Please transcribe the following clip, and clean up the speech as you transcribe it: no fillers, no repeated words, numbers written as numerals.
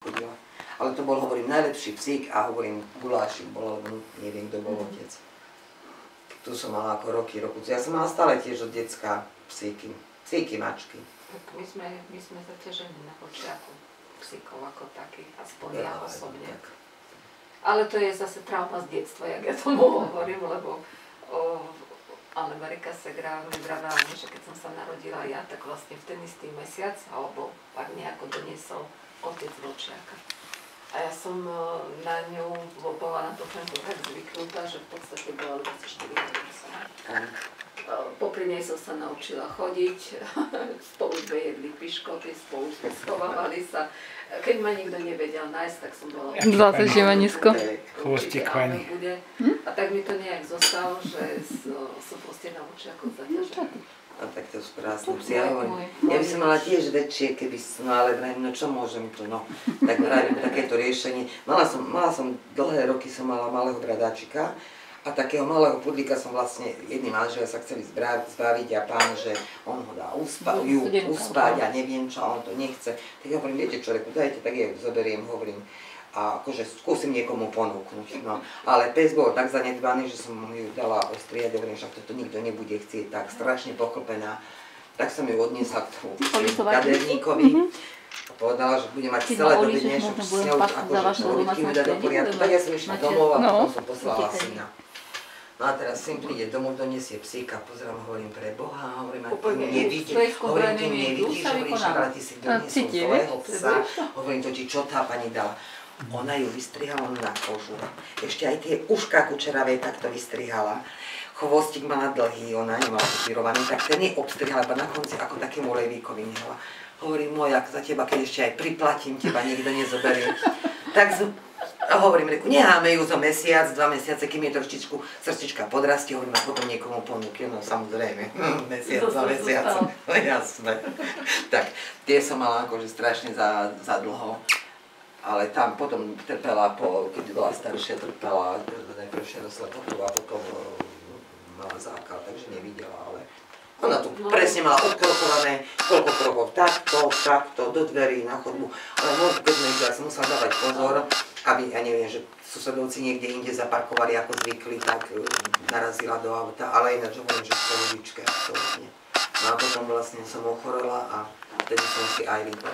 chodila. Ale to bol, hovorím, najlepší psík a hovorím, Gulášik bol, lebo neviem, kto bol otec. Tu som mala ako roky. Ja som mala stále tiež od decka psíky, mačky. Tak my sme zaťažení na počiatku psíkov ako takých, aspoň ja osobne. Tak. Ale to je zase trauma z detstva, jak ja tomu hovorím, lebo ale Marika Segra mi vravela, že keď som sa narodila ja, tak vlastne v ten istý mesiac, alebo pak nejako doniesol otec vlčiaka. A ja som na ňu bola na to tak zvyknutá, že v podstate bola 24 hodín sama. Popri nej som sa naučila chodiť, spolu sme jedli piškoty, spolu sme schovávali sa. Keď ma nikto nevedel nájsť, tak som bola... Zlaté živanisko. Chvostík pani. A tak mi to nejak zostalo, že som proste na očiakoch zaťažená. A tak to sú krásne psi. Ja by som mala tiež väčšie, keby som, ale vrajím, no čo môžem tu, no. Tak vrajím, takéto riešenie. Mala som, dlhé roky som mala malého bradáčika a takého malého pudlíka som vlastne, jedni manželia sa chceli zbaviť a pán, že on ho dá uspať a neviem čo, a on to nechce. Tak ja hovorím, viete čo, reku, dajte, tak ja ju zoberiem, hovorím. A akože skúsim niekomu ponúknuť, no. Ale pes bol tak zanedbaný, že som ju dala ostriať, hovorím, že toto nikto nebude chcieť, tak strašne pochopená. Tak som ju odniesla k tomu kaderníkovi a povedala, že bude mať celé doby dnešok s ňou, akože ľudky mu dať do poriadku. Tak ja som išla domov a potom som poslala syna. No a teraz syn príde domov, donesie psíka, pozerám, hovorím, pre Boha, hovorím, a ty nevidíš, hovorím, ty nevidíš, hovorím, ale ty si doniesol zlého psa, hovorím, to ti čo tá pani dala. Ona ju vystrihala na kožu. Ešte aj tie ušká kučeravé takto vystrihala. Chvostík mala dlhý, ona nemala kupírovaný, tak ten je obstrihala, iba na konci ako takému levíkovi nehala. Hovorím, moja, za teba, keď ešte aj priplatím, teba nikto nezoberie. Tak hovorím, reku, necháme ju za mesiac, 2 mesiace, kým je trošičku srdcička podrastie, hovorím, a potom niekomu ponúknem, no samozrejme, mesiac, 2 mesiace, no jasné. Tak, tie som mala akože strašne za dlho. Ale tam potom trpela, keď bola staršia, trpela najprv šeroslepotu a potom mala zákal, takže nevidela, ale ona tu presne mala odkrokované, koľko krokov, takto, do dverí, na chodbu. Ale možno, keď ja som musela dávať pozor, aby, ja neviem, že susedovci niekde inde zaparkovali ako zvykli, tak narazila do auta, ale ináč hovorím, že v pohodičke absolútne. No a potom vlastne som ochorela a vtedy som si aj vypadla.